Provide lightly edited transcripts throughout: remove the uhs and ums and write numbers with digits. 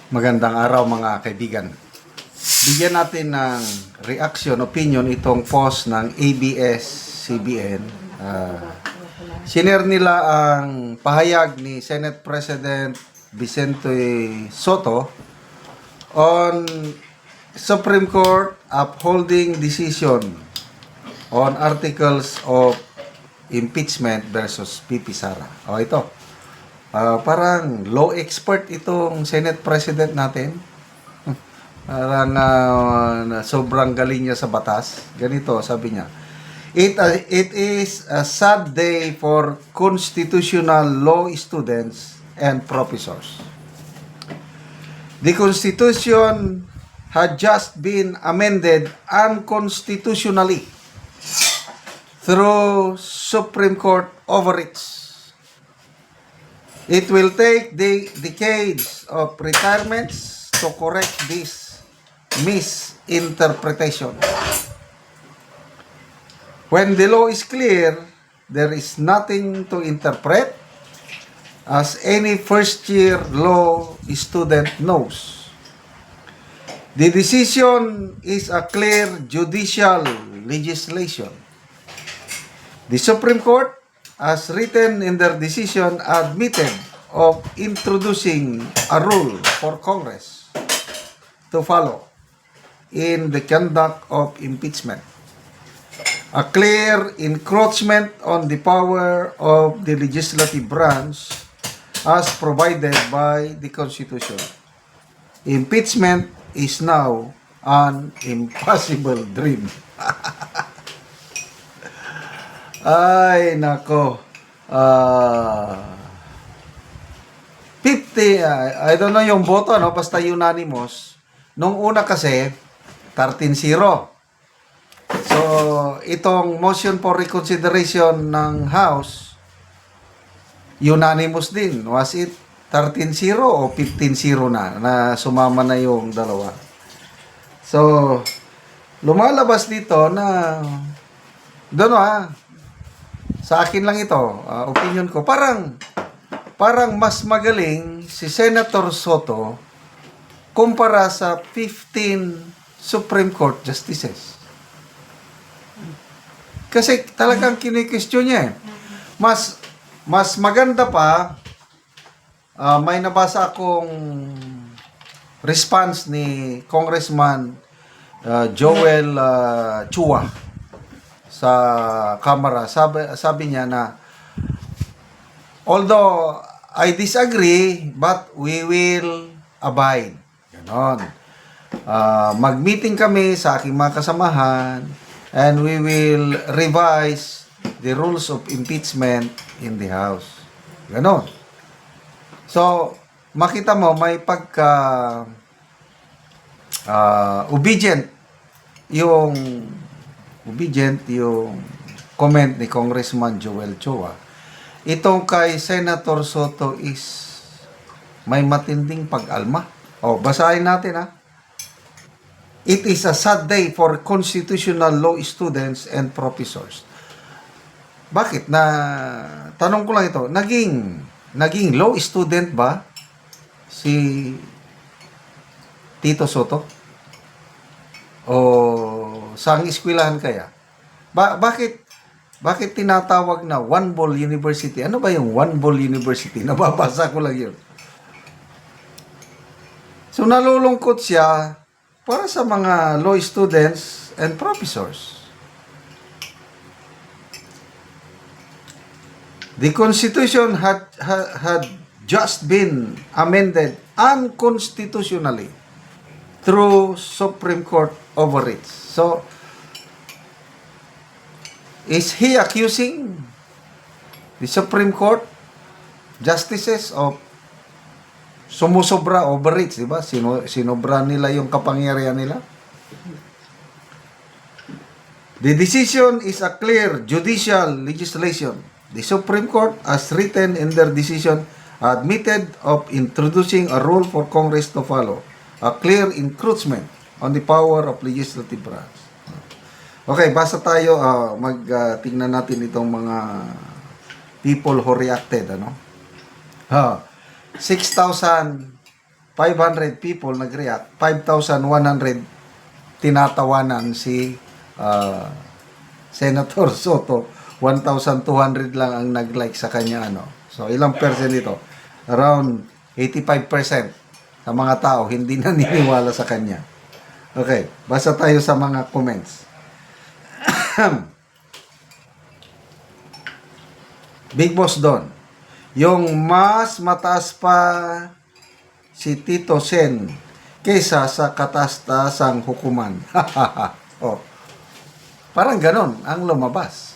Magandang araw mga kaibigan. Bigyan natin ng reaction, opinion itong post ng ABS-CBN. Sinare nila ang pahayag ni Senate President Vicente Soto on Supreme Court upholding decision on articles of impeachment versus PP Sara. O ito. Parang law expert itong Senate President natin. Parang sobrang galing niya sa batas. Ganito, sabi niya. It is a sad day for constitutional law students and professors. The Constitution had just been amended unconstitutionally through Supreme Court overreach. It will take decades of retirements to correct this misinterpretation. When the law is clear, there is nothing to interpret, as any first-year law student knows. The decision is a clear judicial legislation. The Supreme Court, as written in their decision, admitted of introducing a rule for Congress to follow in the conduct of impeachment. A clear encroachment on the power of the legislative branch as provided by the Constitution. Impeachment is now an impossible dream. Ay, nako. 50, I don't know yung boto, no? Basta unanimous. Nung una kasi, 13-0. So, itong motion for reconsideration ng House, unanimous din. Was it 13-0 o 15-0 na sumama na yung dalawa? So, lumalabas dito na, doon sa akin lang ito, opinion ko, parang mas magaling si Senator Soto kumpara sa 15 Supreme Court Justices. Kasi talagang kini-question niya. Mas maganda pa, may nabasa akong response ni Congressman Joel Chua sa Kamara. Sabi niya na, although I disagree, but we will abide. Ganon. Mag-meeting kami sa aking mga kasamahan and we will revise the rules of impeachment in the House. Ganon. So, makita mo, may pagka obedient yung comment ni Congressman Joel Chua. Itong kay Senator Soto is may matinding pag-alma. Basahin natin It is a sad day for constitutional law students and professors. Bakit? Tanong ko lang ito, naging law student ba si Tito Soto? O saang eskwelahan kaya? Bakit tinatawag na One Ball University? Ano ba yung One Ball University? Nababasa ko lang yun. So, nalulungkot siya para sa mga law students and professors. The Constitution had just been amended unconstitutionally through Supreme Court overreach. So, is he accusing the Supreme Court justices of sumusobra, overreach, di ba? Sinobra nila yung kapangyarihan nila. The decision is a clear judicial legislation. The Supreme Court, as written in their decision, admitted of introducing a rule for Congress to follow. A clear encroachment on the power of legislative branch. Okay, basa tayo. Tingnan natin itong mga people who reacted. 6,000 500 people nag-react, 5,100 tinatawanan si Senator Soto, 1,200 lang ang nag-like sa kanya. So, ilang percent ito? Around 85% sa mga tao hindi naniniwala sa kanya. Okay, basa tayo sa mga comments. Big Boss Don, yung mas mataas pa si Tito Sen kaysa sa katastasang hukuman. Oh, parang ganon ang lumabas.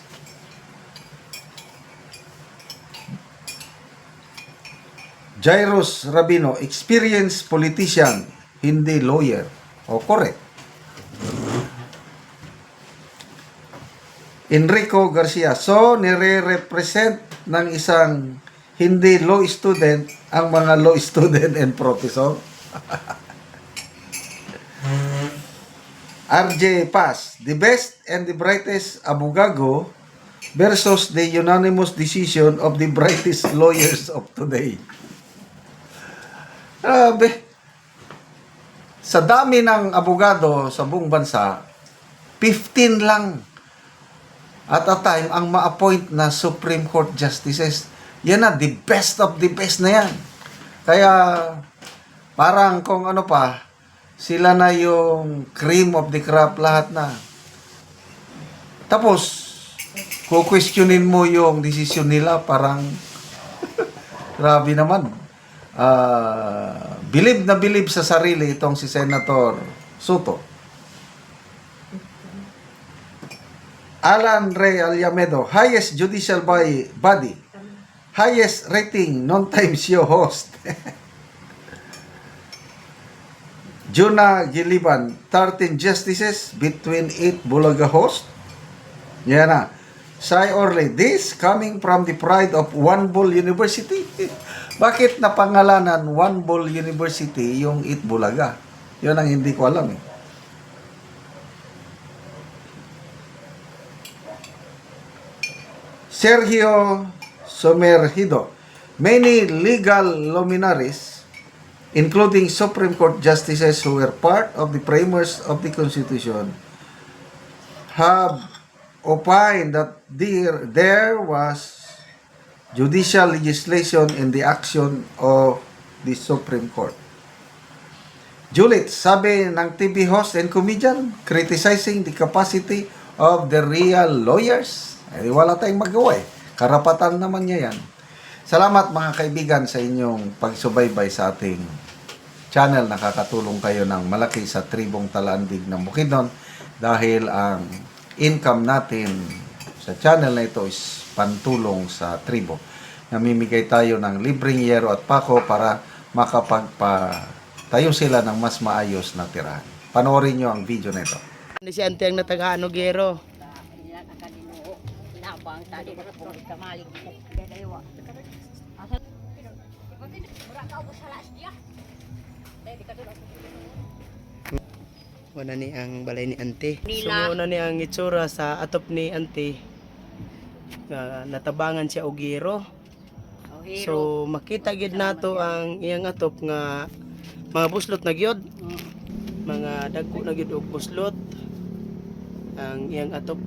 Jairus Rabino, experienced politician, hindi lawyer. O, correct. Enrico Garcia, so nire-represent ng isang hindi law student ang mga law student and professor. RJ Paz, the best and the brightest abogado versus the unanimous decision of the brightest lawyers of today. Grabe. Sa dami ng abogado sa buong bansa, 15 lang at a time ang ma-appoint na Supreme Court Justices. Yan na, the best of the best na yan. Kaya, parang kung ano pa, sila na yung cream of the crop, lahat na. Tapos, kukwestiyonin mo yung desisyon nila, parang, grabe naman. Bilib na bilib sa sarili itong si Senator Soto. Alan Ray Alyamedo, highest judicial body, highest rating non-time show host. Juna Giliban, 13 justices between 8 Bulaga host. Yan na. Sai Orly, this coming from the pride of One Bull University. Bakit napangalanan One Bull University yung 8 Bulaga? Yun ang hindi ko alam eh. Sergio Somerhido, many legal luminaries, including Supreme Court justices who were part of the framers of the Constitution, have opined that there was judicial legislation in the action of the Supreme Court. Juliet, sabi ng TV host and comedian, criticizing the capacity of the real lawyers. Wala tayong magawa eh. Karapatan naman niya yan. Salamat mga kaibigan sa inyong pagsubaybay sa ating channel. Nakakatulong kayo ng malaki sa tribong Talaandig ng Bukidnon dahil ang income natin sa channel na ito is pantulong sa tribo. Namimigay tayo ng libreng yero at pako para makapagpatayo sila ng mas maayos na tirahan. Panoorin nyo ang video na ito. Si ante ang natagano gero. Wala ni ang balay ni ante. Sumuna ni ang itsura sa atop ni ante. Natabangan siya og gero. So makita gid nato ang iyang atop nga mga buslot na gyud. Mga dagko na gyud og buslot ang iyang atop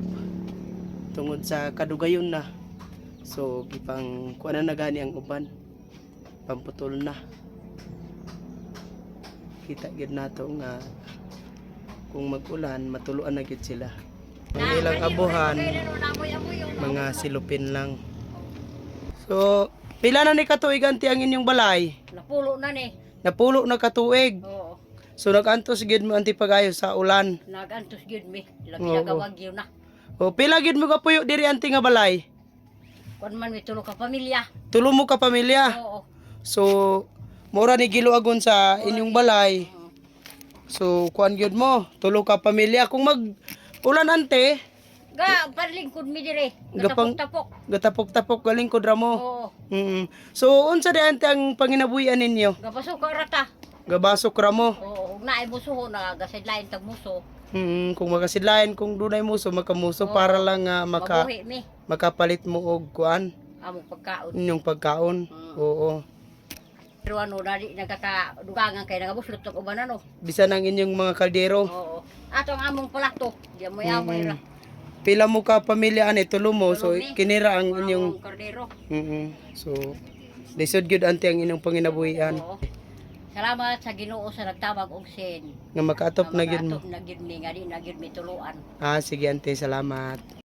tungod sa kadugayon na. So gipang kuana na gani ang uban. Pamputol na. Kita gid nato nga kung mag-ulan matuluan na gid sila. Ang ilang abuhan mga silupin lang. So pila na ni katuig anti ang inyong balay? Napulo na ni. Napulo na katuig. Oo. So nag-antos gid mo anti pagayo sa ulan. Nagantos gyud mi. Labi Oo. na kawagyo na. O pila gid mo kapuyo diri anti nga balay? Kun man mi tulo ka pamilya. Tulo mo ka pamilya. Oo. So mura ni giluagon sa inyong balay. So kuan gyud mo, tulo ka pamilya kung mag ulan ante, Ga parlingkod mi dire. Gapang- Gatapok-tapok. gatapok-tapok galing kod ra mo. Oo. So unsa di ante ang panginabuhian ninyo? Gapasok ka rata. Gabasok ra mo. Oo, ug naay musuho na gasidlain tag muso. Kung magasidlayan kung dunay muso makamuso Oo. para lang Mabuhi mi makapalit mo og kuan among pagkaon. inyong pagkaon. Oo. Pero ano, dali nagkakadugangan kay nagabuslot ng uban ano. Bisan ang inyong mga kaldero. Oo. Ato ang among plato. Di mo yamoy ra. Pila mo ka pamilya ani tulo mo, so Tulo ni. kinira ang Ang inyong kordero. So lisod gyud anti ang inyong panginabuhian Oo. Salamat sa Ginoo sa nagtabag og sin. nga makaatop na gyud mo. Nagid mi nga di nagid mi tuluan. Sige ante, salamat.